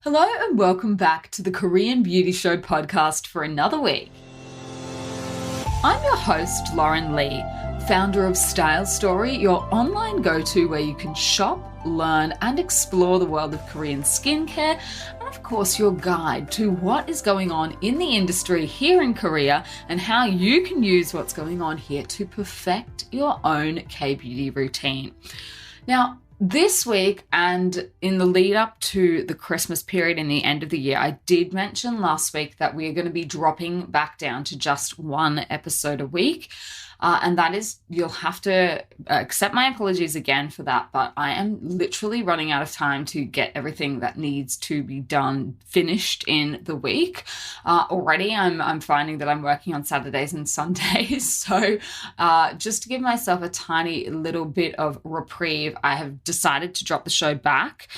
Hello and welcome back to the Korean Beauty Show podcast for another week. I'm your host, Lauren Lee, founder of Style Story, your online go-to where you can shop, learn and explore the world of Korean skincare, and of course your guide to what is going on in the industry here in Korea and how you can use what's going on here to perfect your own K-beauty routine. Now, this week and in the lead up to the Christmas period and the end of the year, I did mention last week that we are going to be dropping back down to just one episode a week. And that is, you'll have to accept my apologies again for that, but I am literally running out of time to get everything that needs to be done finished in the week. Already I'm finding that I'm working on Saturdays and Sundays. So just to give myself a tiny little bit of reprieve, I have decided to drop the show back.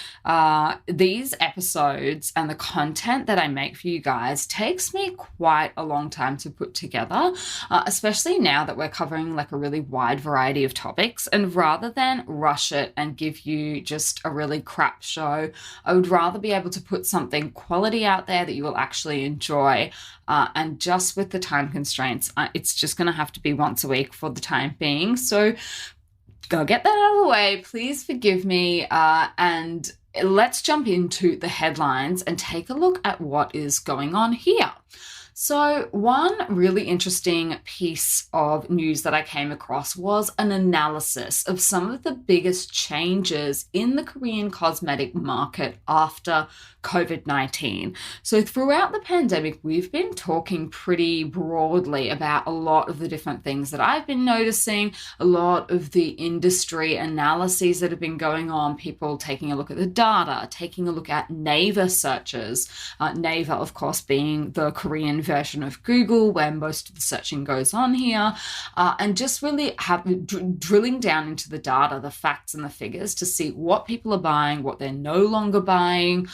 These episodes and the content that I make for you guys takes me quite a long time to put together, especially now that we're covering like a really wide variety of topics. And rather than rush it and give you just a really crap show, I would rather be able to put something quality out there that you will actually enjoy. And just with the time constraints, it's just going to have to be once a week for the time being. So go get that out of the way. Please forgive me. And let's jump into the headlines and take a look at what is going on here. So one really interesting piece of news that I came across was an analysis of some of the biggest changes in the Korean cosmetic market after COVID-19. So throughout the pandemic, we've been talking pretty broadly about a lot of the different things that I've been noticing, a lot of the industry analyses that have been going on, people taking a look at the data, taking a look at Naver searches, Naver, of course, being the Korean version of Google where most of the searching goes on here, and just really drilling down into the data, the facts and the figures to see what people are buying, what they're no longer buying,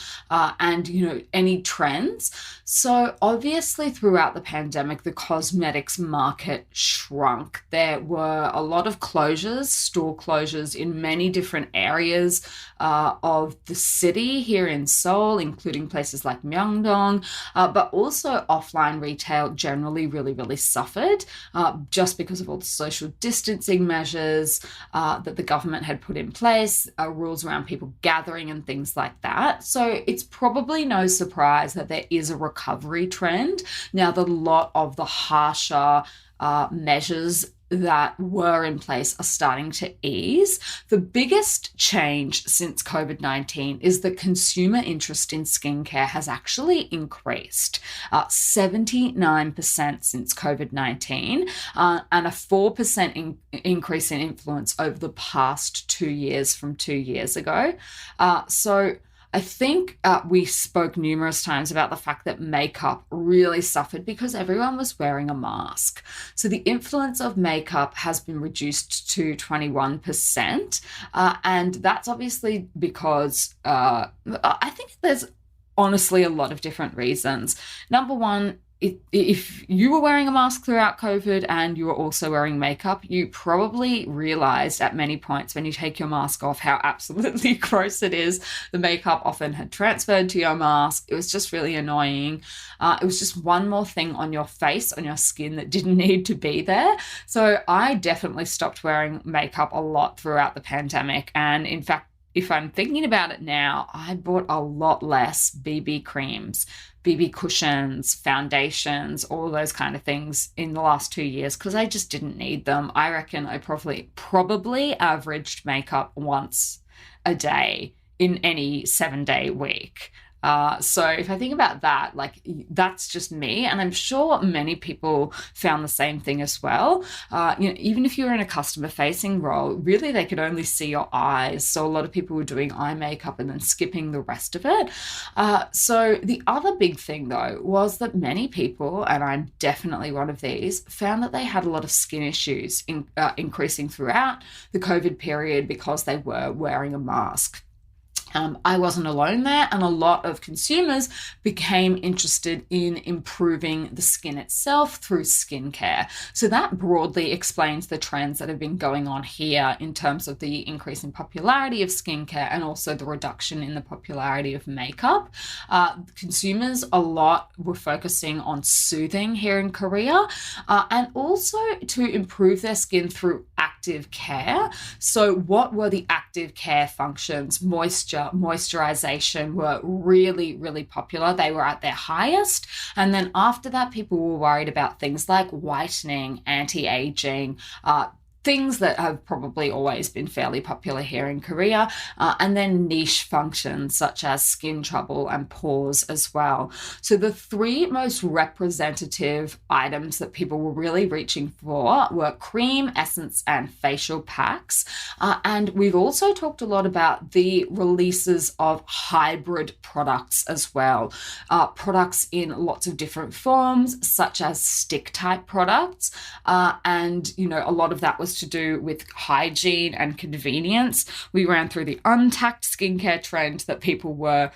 and, any trends. So obviously throughout the pandemic, the cosmetics market shrunk. There were a lot of closures, store closures in many different areas of the city here in Seoul, including places like Myeongdong, but also offline retail generally really suffered just because of all the social distancing measures that the government had put in place, rules around people gathering and things like that. So it's probably no surprise that there is a recovery trend. Now, the lot of the harsher measures that were in place are starting to ease. The biggest change since COVID-19 is that consumer interest in skincare has actually increased 79% since COVID-19 and a 4% increase in influence over the past 2 years from 2 years ago. So I think we spoke numerous times about the fact that makeup really suffered because everyone was wearing a mask. So the influence of makeup has been reduced to 21%. And that's obviously because I think there's honestly a lot of different reasons. Number one, if you were wearing a mask throughout COVID and you were also wearing makeup, you probably realized at many points when you take your mask off how absolutely gross it is. The makeup often had transferred to your mask. It was just really annoying. It was just one more thing on your face, on your skin that didn't need to be there. So I definitely stopped wearing makeup a lot throughout the pandemic. And in fact, if I'm thinking about it now, I bought a lot less BB creams, BB cushions, foundations, all those kind of things in the last 2 years because I just didn't need them. I reckon I probably averaged makeup once a day in any 7-day week. So if I think about that, like that's just me. And I'm sure many people found the same thing as well. Even if you're in a customer facing role, really they could only see your eyes. So a lot of people were doing eye makeup and then skipping the rest of it. So the other big thing though, was that many people, and I'm definitely one of these, found that they had a lot of skin issues increasing throughout the COVID period because they were wearing a mask. I wasn't alone there, and a lot of consumers became interested in improving the skin itself through skincare. So that broadly explains the trends that have been going on here in terms of the increase in popularity of skincare and also the reduction in the popularity of makeup. Consumers a lot were focusing on soothing here in Korea, and also to improve their skin through active care. So what were the active care functions? Moisturization were really, really popular. They were at their highest. And then after that, people were worried about things like whitening, anti-aging, things that have probably always been fairly popular here in Korea, and then niche functions such as skin trouble and pores as well. So the three most representative items that people were really reaching for were cream, essence, and facial packs. And we've also talked a lot about the releases of hybrid products as well. Products in lots of different forms, such as stick-type products. And, a lot of that was to do with hygiene and convenience. We ran through the untacked skincare trend that people were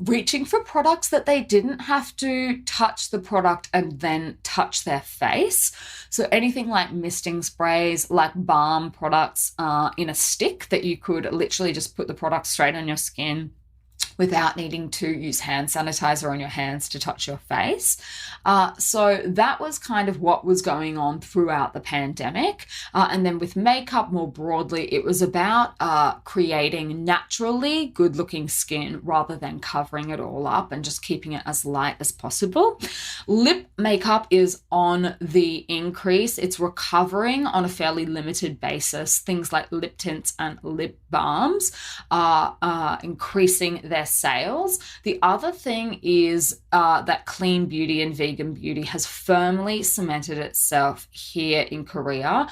reaching for products that they didn't have to touch the product and then touch their face. So anything like misting sprays, like balm products in a stick that you could literally just put the product straight on your skin without needing to use hand sanitizer on your hands to touch your face. So that was kind of what was going on throughout the pandemic. And then with makeup more broadly, it was about creating naturally good-looking skin rather than covering it all up and just keeping it as light as possible. Lip makeup is on the increase. It's recovering on a fairly limited basis. Things like lip tints and lip balms are increasing their sales. The other thing is that clean beauty and vegan beauty has firmly cemented itself here in Korea.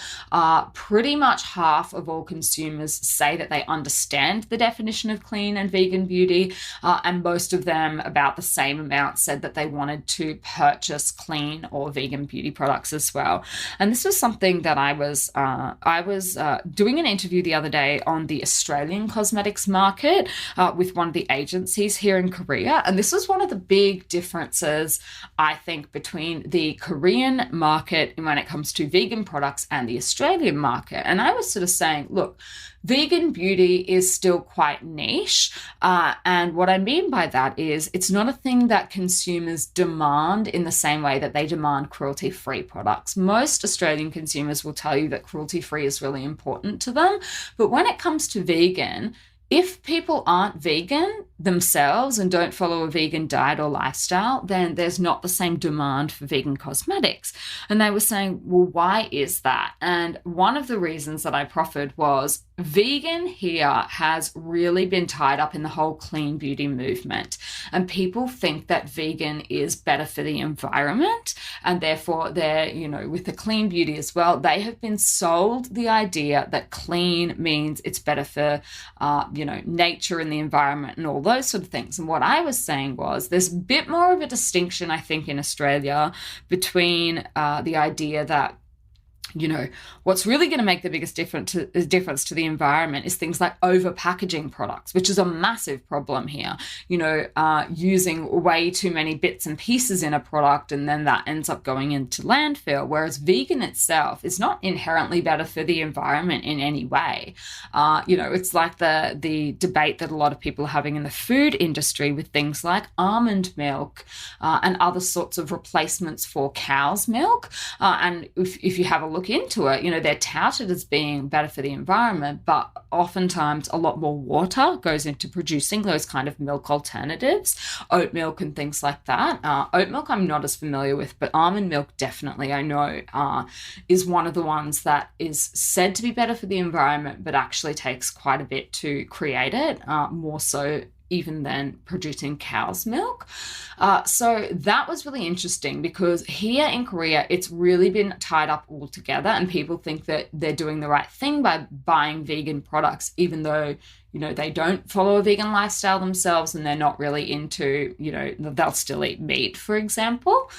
Pretty much half of all consumers say that they understand the definition of clean and vegan beauty, and most of them, about the same amount, said that they wanted to purchase clean or vegan beauty products as well. And this was something that I was doing an interview the other day on the Australian cosmetics market with one of the agencies here in Korea. And this was one of the big differences, I think, between the Korean market when it comes to vegan products and the Australian market. And I was sort of saying, look, vegan beauty is still quite niche. And what I mean by that is it's not a thing that consumers demand in the same way that they demand cruelty-free products. Most Australian consumers will tell you that cruelty-free is really important to them. But when it comes to vegan, if people aren't vegan themselves and don't follow a vegan diet or lifestyle, then there's not the same demand for vegan cosmetics. And they were saying, well, why is that? And one of the reasons that I proffered was vegan here has really been tied up in the whole clean beauty movement. And people think that vegan is better for the environment. And therefore, they're, with the clean beauty as well, they have been sold the idea that clean means it's better for, nature and the environment and all those sort of things. And what I was saying was there's a bit more of a distinction, I think, in Australia between the idea that what's really going to make the biggest difference to the environment is things like over-packaging products, which is a massive problem here. Using way too many bits and pieces in a product, and then that ends up going into landfill, whereas vegan itself is not inherently better for the environment in any way. It's like the debate that a lot of people are having in the food industry with things like almond milk and other sorts of replacements for cow's milk. And if you have a look into it, they're touted as being better for the environment, but oftentimes a lot more water goes into producing those kind of milk alternatives, oat milk and things like that. Oat milk I'm not as familiar with, but almond milk definitely I know is one of the ones that is said to be better for the environment, but actually takes quite a bit to create it, more so even than producing cow's milk. So that was really interesting because here in Korea, it's really been tied up all together, and people think that they're doing the right thing by buying vegan products, even though, they don't follow a vegan lifestyle themselves, and they're not really into, they'll still eat meat, for example.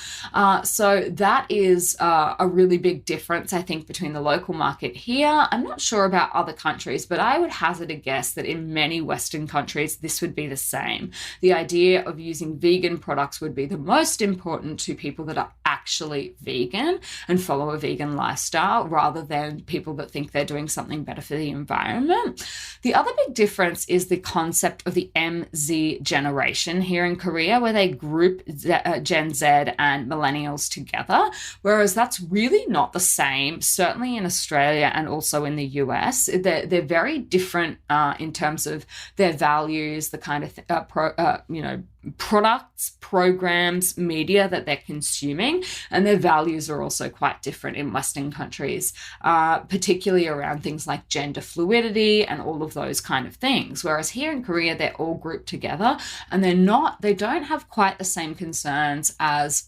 So that is a really big difference, I think, between the local market here. I'm not sure about other countries, but I would hazard a guess that in many Western countries, this would be the same. The idea of using vegan products would be the most important to people that are actually vegan and follow a vegan lifestyle, rather than people that think they're doing something better for the environment. The other big difference is the concept of the MZ generation here in Korea, where they group Gen Z and millennials together, whereas that's really not the same, certainly in Australia and also in the US. They're very different in terms of their values, the kind of products, programs, media that they're consuming, and their values are also quite different in Western countries, particularly around things like gender fluidity and all of those kind of things. Whereas here in Korea, they're all grouped together, and they don't have quite the same concerns as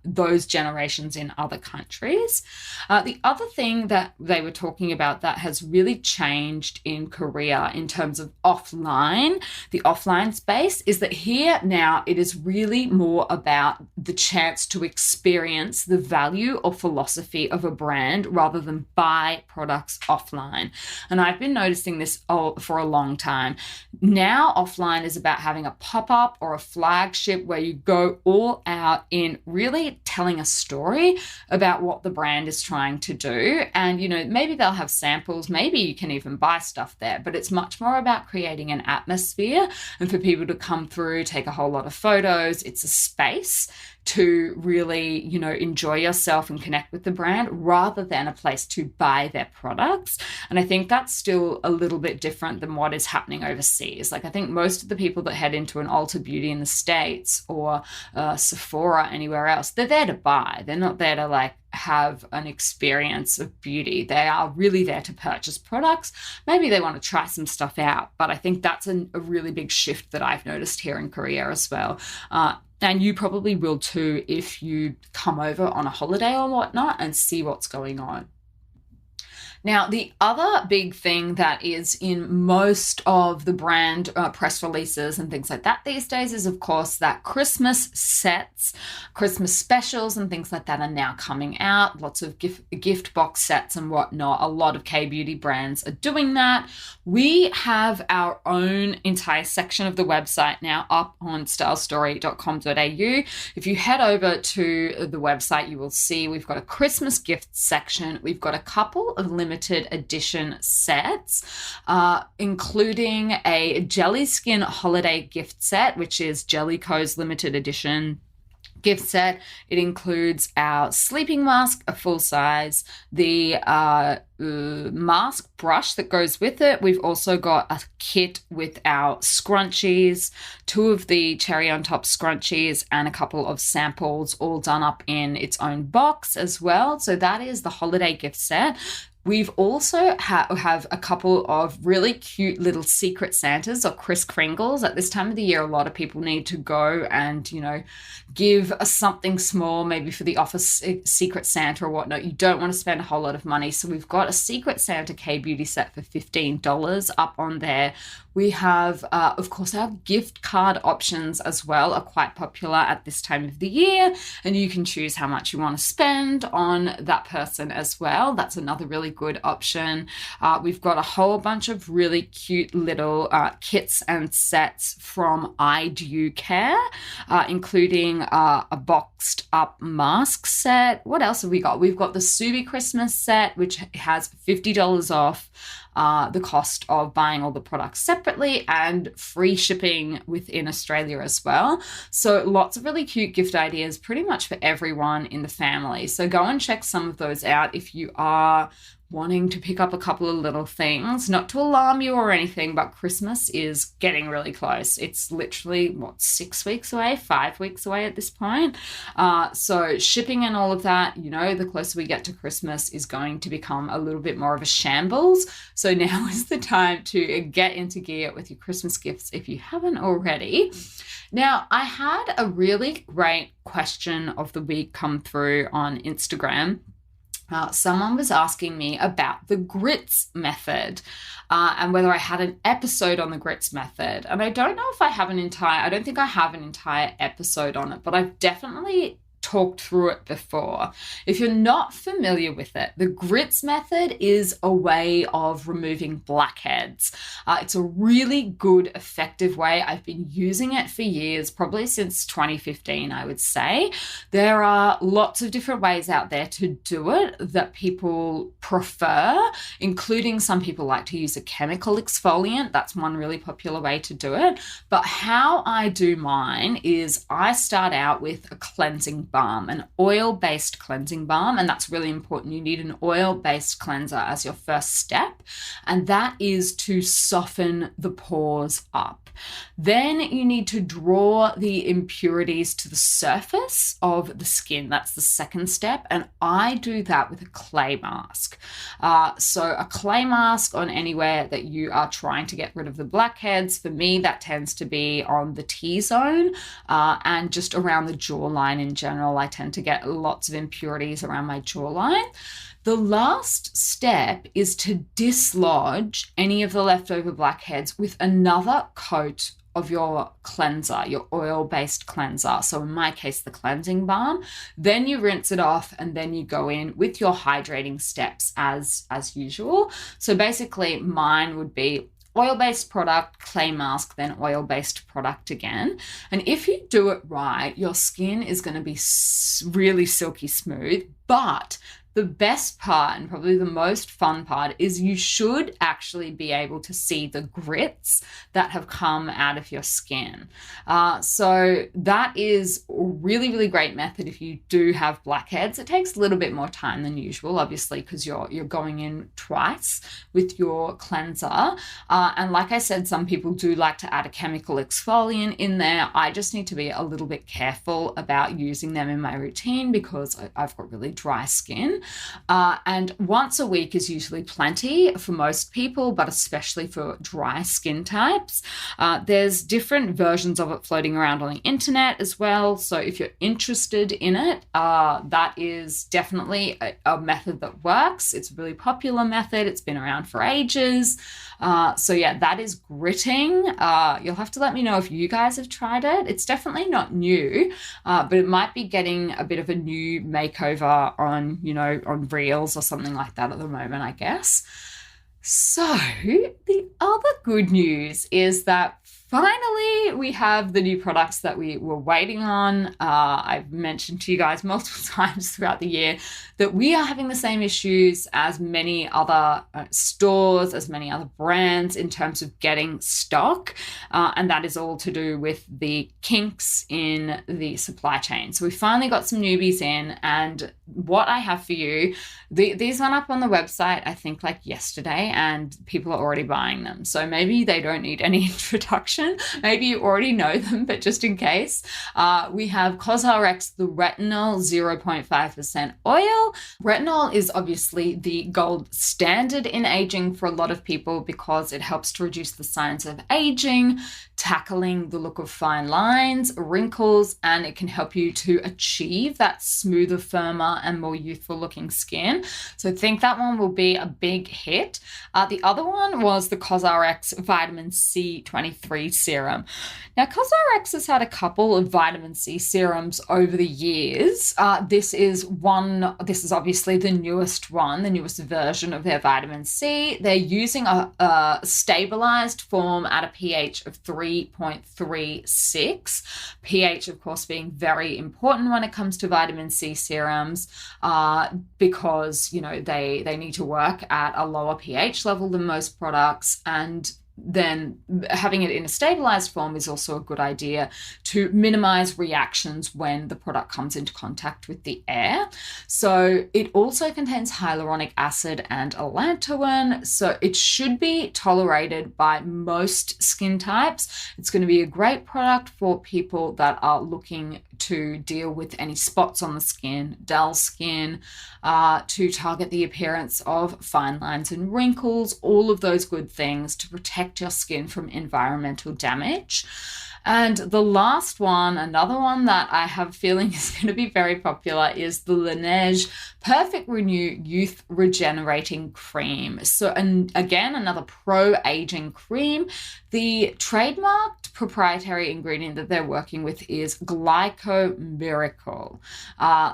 those generations in other countries. The other thing that they were talking about that has really changed in Korea in terms of the offline space, is that here now it is really more about the chance to experience the value or philosophy of a brand rather than buy products offline. And I've been noticing this for a long time. Now offline is about having a pop-up or a flagship where you go all out in really telling a story about what the brand is trying to do. And, maybe they'll have samples, maybe you can even buy stuff there, but it's much more about creating an atmosphere and for people to come through, take a whole lot of photos. It's a space to really, enjoy yourself and connect with the brand rather than a place to buy their products. And I think that's still a little bit different than what is happening overseas. Like, I think most of the people that head into an Ulta Beauty in the States or Sephora anywhere else, they're there to buy. They're not there to have an experience of beauty. They are really there to purchase products. Maybe they want to try some stuff out, but I think that's a really big shift that I've noticed here in Korea as well. And you probably will too if you come over on a holiday or whatnot and see what's going on. Now, the other big thing that is in most of the brand press releases and things like that these days is, of course, that Christmas sets, Christmas specials and things like that are now coming out. Lots of gift box sets and whatnot. A lot of K-beauty brands are doing that. We have our own entire section of the website now up on stylestory.com.au. If you head over to the website, you will see we've got a Christmas gift section. We've got a couple of limited edition sets, including a Jelly Skin holiday gift set, which is Jellicoe's limited edition gift set. It includes our sleeping mask, a full size, the mask brush that goes with it. We've also got a kit with our scrunchies, 2 of the cherry on top scrunchies, and a couple of samples all done up in its own box as well. So that is the holiday gift set. We've also have a couple of really cute little secret Santas or Kris Kringles. At this time of the year, a lot of people need to go and, give something small, maybe for the office secret Santa or whatnot. You don't want to spend a whole lot of money. So we've got a secret Santa K-beauty set for $15 up on there. We have, of course, our gift card options as well are quite popular at this time of the year, and you can choose how much you want to spend on that person as well. That's another really good option. We've got a whole bunch of really cute little kits and sets from I Do Care, including a boxed up mask set. What else have we got? We've got the Subi Christmas set, which has $50 off the cost of buying all the products separately and free shipping within Australia as well. So lots of really cute gift ideas pretty much for everyone in the family. So go and check some of those out if you are wanting to pick up a couple of little things. Not to alarm you or anything, but Christmas is getting really close. It's literally, 6 weeks away, 5 weeks away at this point. So shipping and all of that, the closer we get to Christmas is going to become a little bit more of a shambles. So now is the time to get into gear with your Christmas gifts if you haven't already. Now, I had a really great question of the week come through on Instagram. someone was asking me about the grits method and whether I had an episode on the grits method. And I don't know if I don't think I have an entire episode on it, but I've definitely talked through it before. If you're not familiar with it, the grits method is a way of removing blackheads. It's a really good, effective way. I've been using it for years, probably since 2015, I would say. There are lots of different ways out there to do it that people prefer, including some people like to use a chemical exfoliant. That's one really popular way to do it. But how I do mine is I start out with a cleansing balm, an oil-based cleansing balm, and that's really important. You need an oil-based cleanser as your first step, and that is to soften the pores up. Then you need to draw the impurities to the surface of the skin. That's the second step, and I do that with a clay mask. So a clay mask on anywhere that you are trying to get rid of the blackheads. For me, that tends to be on the T-zone and just around the jawline in general. I tend to get lots of impurities around my jawline. The last step is to dislodge any of the leftover blackheads with another coat of your cleanser, your oil-based cleanser. So in my case, the cleansing balm. Then you rinse it off and then you go in with your hydrating steps as usual. So basically mine would be oil-based product, clay mask, then oil-based product again. And if you do it right, your skin is going to be really silky smooth. But the best part, and probably the most fun part, is you should actually be able to see the grits that have come out of your skin. So that is a really, really great method if you do have blackheads. It takes a little bit more time than usual, obviously, because you're going in twice with your cleanser. And like I said, some people do like to add a chemical exfoliant in there. I just need to be a little bit careful about using them in my routine because I've got really dry skin. And once a week is usually plenty for most people, but especially for dry skin types. There's different versions of it floating around on the internet as well. So if you're interested in it, that is definitely a method that works. It's a really popular method. It's been around for ages. So yeah, that is gritting. You'll have to let me know if you guys have tried it. It's definitely not new, but it might be getting a bit of a new makeover on, on Reels or something like that at the moment, I guess. So the other good news is that finally we have the new products that we were waiting on. I've mentioned to you guys multiple times throughout the year that we are having the same issues as many other stores, as many other brands in terms of getting stock. And that is all to do with the kinks in the supply chain. So we finally got some newbies in, and what I have for you, these went up on the website, I think like yesterday, and people are already buying them. So maybe they don't need any introduction. Maybe you already know them, but just in case, we have COSRX the Retinol 0.5% oil. Retinol is obviously the gold standard in aging for a lot of people because it helps to reduce the signs of aging, tackling the look of fine lines, wrinkles, and it can help you to achieve that smoother, firmer, and more youthful looking skin. So I think that one will be a big hit. The other one was the COSRX Vitamin C23 serum. Now, COSRX has had a couple of vitamin C serums over the years. This is obviously the newest one, the newest version of their vitamin C. They're using a stabilized form at a pH of 3.36. pH, of course, being very important when it comes to vitamin C serums because, they need to work at a lower pH level than most products, and then having it in a stabilized form is also a good idea to minimize reactions when the product comes into contact with the air. So it also contains hyaluronic acid and allantoin, so it should be tolerated by most skin types. It's going to be a great product for people that are looking to deal with any spots on the skin, dull skin, to target the appearance of fine lines and wrinkles, all of those good things to protect your skin from environmental damage. And the last one, another one that I have a feeling is going to be very popular, is the Laneige Perfect Renew Youth Regenerating Cream. So, and again, another pro-aging cream. The trademarked proprietary ingredient that they're working with is Glyco Miracle.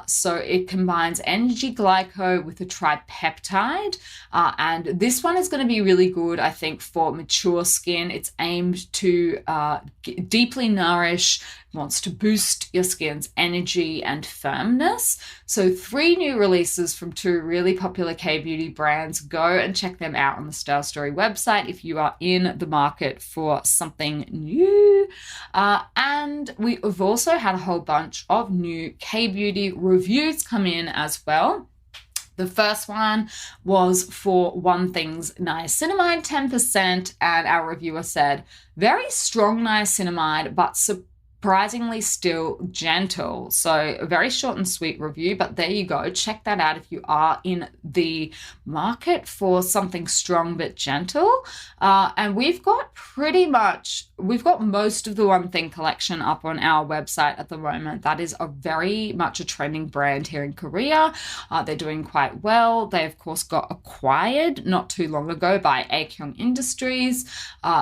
So it combines energy glyco with a tripeptide. And this one is going to be really good, I think, for mature skin. It's aimed to deeply nourish, wants to boost your skin's energy and firmness. So 3 new releases from 2 really popular K-beauty brands. Go and check them out on the Style Story website if you are in the market for something new. And we've also had a whole bunch of new K-beauty reviews come in as well. The first one was for One Thing's Niacinamide 10%, and our reviewer said, very strong niacinamide, but surprisingly still gentle. So a very short and sweet review, but there you go. Check that out if you are in the market for something strong but gentle. And we've got most of the One Thing collection up on our website at the moment. That is very much a trending brand here in Korea. They're doing quite well. They, of course, got acquired not too long ago by Akyong Industries.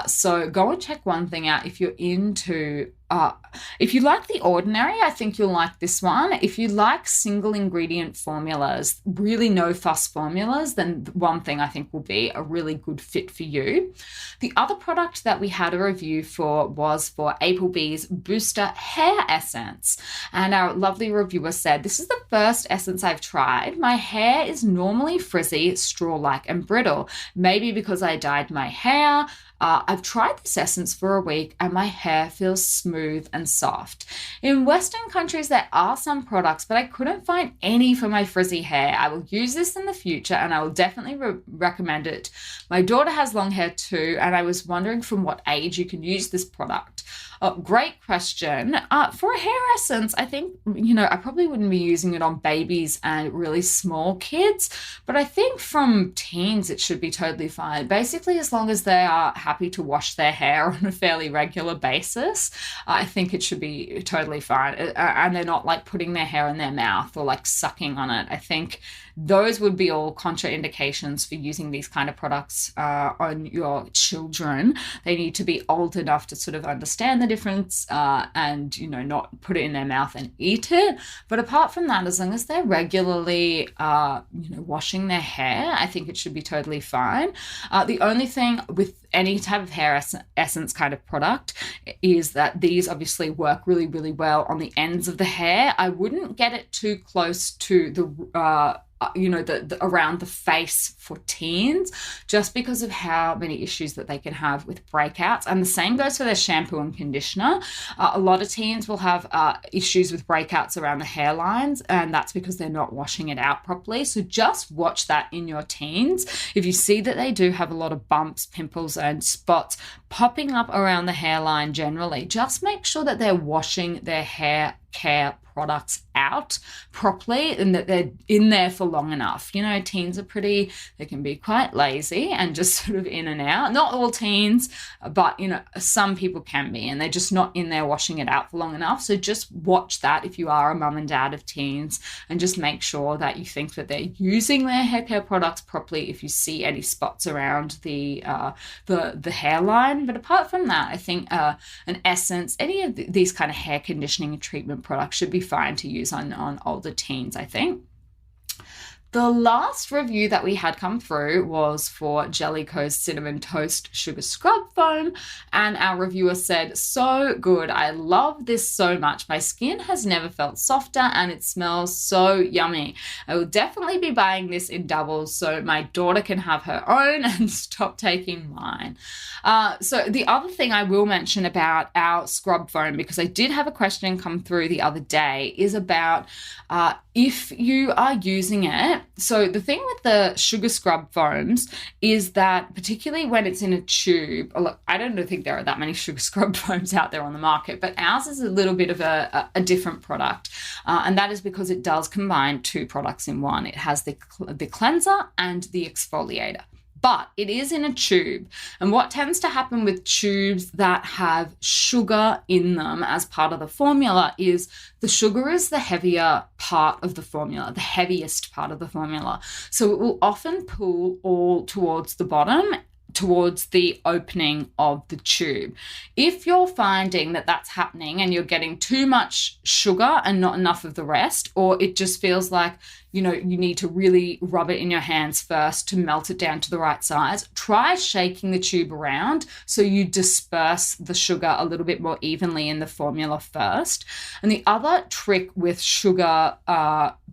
So go and check One Thing out if you're into if you like The Ordinary, I think you'll like this one. If you like single ingredient formulas, really no fuss formulas, then One Thing I think will be a really good fit for you. The other product that we had a review for was for APLB's Booster Hair Essence. And our lovely reviewer said, this is the first essence I've tried. My hair is normally frizzy, straw-like and brittle. Maybe because I dyed my hair. I've tried this essence for a week and my hair feels smooth and soft. In Western countries, there are some products, but I couldn't find any for my frizzy hair. I will use this in the future and I will definitely recommend it. My daughter has long hair too, and I was wondering from what age you can use this product. Great question. For a hair essence, I think, I probably wouldn't be using it on babies and really small kids, but I think from teens, it should be totally fine. Basically, as long as they are happy to wash their hair on a fairly regular basis, I think it should be totally fine. And they're not like putting their hair in their mouth or like sucking on it. I think those would be all contraindications for using these kind of products on your children. They need to be old enough to sort of understand the difference and, not put it in their mouth and eat it. But apart from that, as long as they're regularly, washing their hair, I think it should be totally fine. The only thing with any type of hair essence kind of product is that these obviously work really, really well on the ends of the hair. I wouldn't get it too close to the around the face for teens, just because of how many issues that they can have with breakouts. And the same goes for their shampoo and conditioner. A lot of teens will have issues with breakouts around the hairlines, and that's because they're not washing it out properly. So just watch that in your teens. If you see that they do have a lot of bumps, pimples, and spots popping up around the hairline generally, just make sure that they're washing their hair care products out properly and that they're in there for long enough. Teens are they can be quite lazy and just sort of in and out. Not all teens, but, some people can be, and they're just not in there washing it out for long enough. So just watch that if you are a mum and dad of teens, and just make sure that you think that they're using their hair care products properly if you see any spots around the hairline. But apart from that, I think an essence, any of these kind of hair conditioning and treatment products should be fine to use on older teens, I think. The last review that we had come through was for Jellicoe's Cinnamon Toast Sugar Scrub Foam, and our reviewer said, so good. I love this so much. My skin has never felt softer and it smells so yummy. I will definitely be buying this in doubles so my daughter can have her own and stop taking mine. So the other thing I will mention about our scrub foam, because I did have a question come through the other day, is about if you are using it. So the thing with the sugar scrub foams is that, particularly when it's in a tube, look, I don't think there are that many sugar scrub foams out there on the market, but ours is a little bit of a different product. And that is because it does combine 2 products in one. It has the cleanser and the exfoliator. but it is in a tube. And what tends to happen with tubes that have sugar in them as part of the formula is the sugar is the heavier part of the formula, the heaviest part of the formula. So it will often pull all towards the bottom, towards the opening of the tube. If you're finding that that's happening and you're getting too much sugar and not enough of the rest, or it just feels like, you need to really rub it in your hands first to melt it down to the right size, try shaking the tube around so you disperse the sugar a little bit more evenly in the formula first. And the other trick with sugar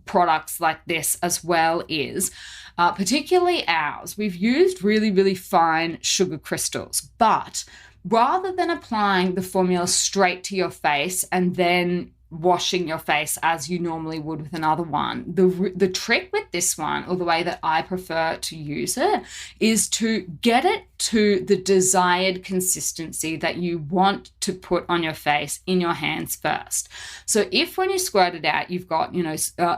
products like this as well is, particularly ours, we've used really, really fine sugar crystals, but rather than applying the formula straight to your face and then washing your face as you normally would with another one, the trick with this one, or the way that I prefer to use it, is to get it to the desired consistency that you want to put on your face in your hands first. So if when you squirt it out, you've got,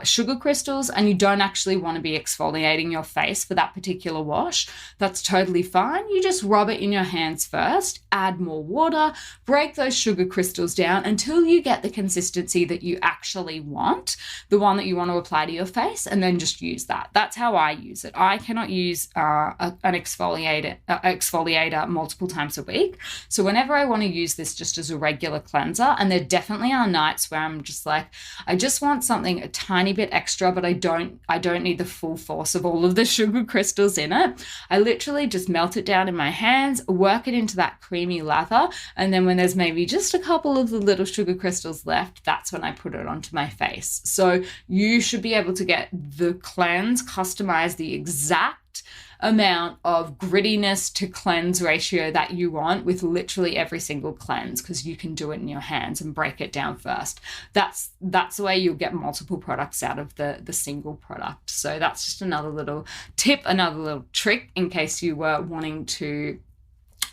sugar crystals and you don't actually want to be exfoliating your face for that particular wash, that's totally fine. You just rub it in your hands first, add more water, break those sugar crystals down until you get the consistency that you actually want, the one that you want to apply to your face, and then just use that. That's how I use it. I cannot use an exfoliator multiple times a week. So whenever I want to use this just as a regular cleanser, and there definitely are nights where I'm just like, I just want something a tiny bit extra, but I don't need the full force of all of the sugar crystals in it. I literally just melt it down in my hands, work it into that creamy lather, and then when there's maybe just a couple of the little sugar crystals left, that's when I put it onto my face. So you should be able to get the cleanse, customize the exact amount of grittiness to cleanse ratio that you want with literally every single cleanse, because you can do it in your hands and break it down first. That's the way you'll get multiple products out of the single product. So that's just another little tip, another little trick in case you were wanting to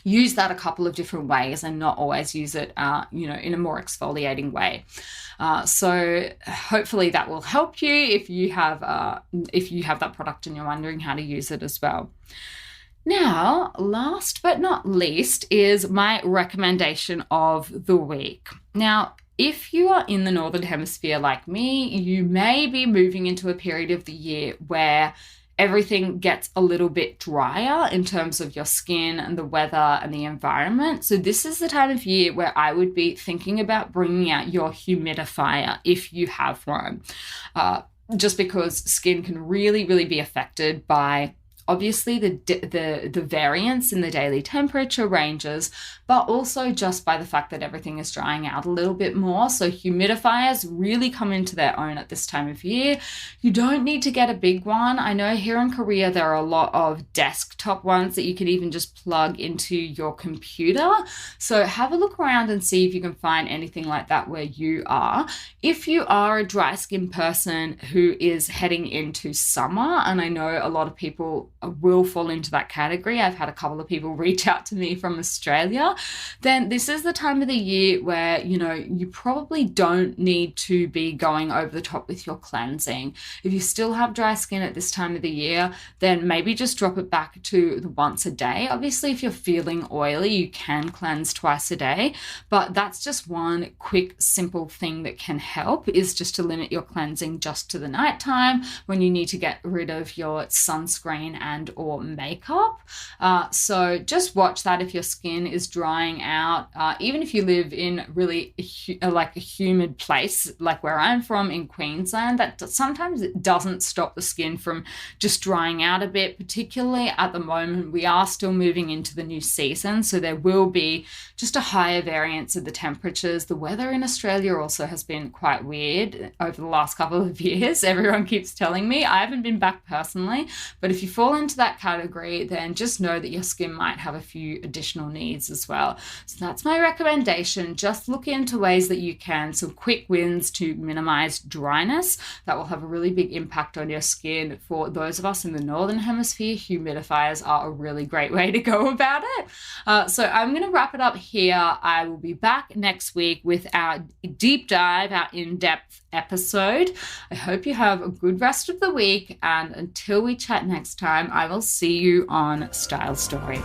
use that a couple of different ways and not always use it, in a more exfoliating way. So hopefully that will help you if you have that product and you're wondering how to use it as well. Now, last but not least is my recommendation of the week. Now, if you are in the Northern Hemisphere like me, you may be moving into a period of the year where everything gets a little bit drier in terms of your skin and the weather and the environment. So this is the time of year where I would be thinking about bringing out your humidifier if you have one, just because skin can really, really be affected by obviously the variance in the daily temperature ranges, but also just by the fact that everything is drying out a little bit more. So humidifiers really come into their own at this time of year. You don't need to get a big one. I know here in Korea there are a lot of desktop ones that you can even just plug into your computer. So have a look around and see if you can find anything like that where you are. If you are a dry skin person who is heading into summer, and I know a lot of people will fall into that category, I've had a couple of people reach out to me from Australia, then this is the time of the year where, you probably don't need to be going over the top with your cleansing. If you still have dry skin at this time of the year, then maybe just drop it back to the once a day. Obviously, if you're feeling oily, you can cleanse twice a day, but that's just one quick, simple thing that can help, is just to limit your cleansing just to the nighttime when you need to get rid of your sunscreen and or makeup. So just watch that if your skin is drying out. Even if you live in really like a humid place, like where I'm from in Queensland, that sometimes it doesn't stop the skin from just drying out a bit. Particularly at the moment, we are still moving into the new season, so there will be just a higher variance of the temperatures. The weather in Australia also has been quite weird over the last couple of years. Everyone keeps telling me. I haven't been back personally, but if you fall into that category, then just know that your skin might have a few additional needs as well. So that's my recommendation. Just look into ways that you can, some quick wins to minimize dryness. That will have a really big impact on your skin. For those of us in the Northern Hemisphere, humidifiers are a really great way to go about it. So I'm going to wrap it up here. I will be back next week with our deep dive, our in-depth episode. I hope you have a good rest of the week, and until we chat next time, I will see you on Style Story.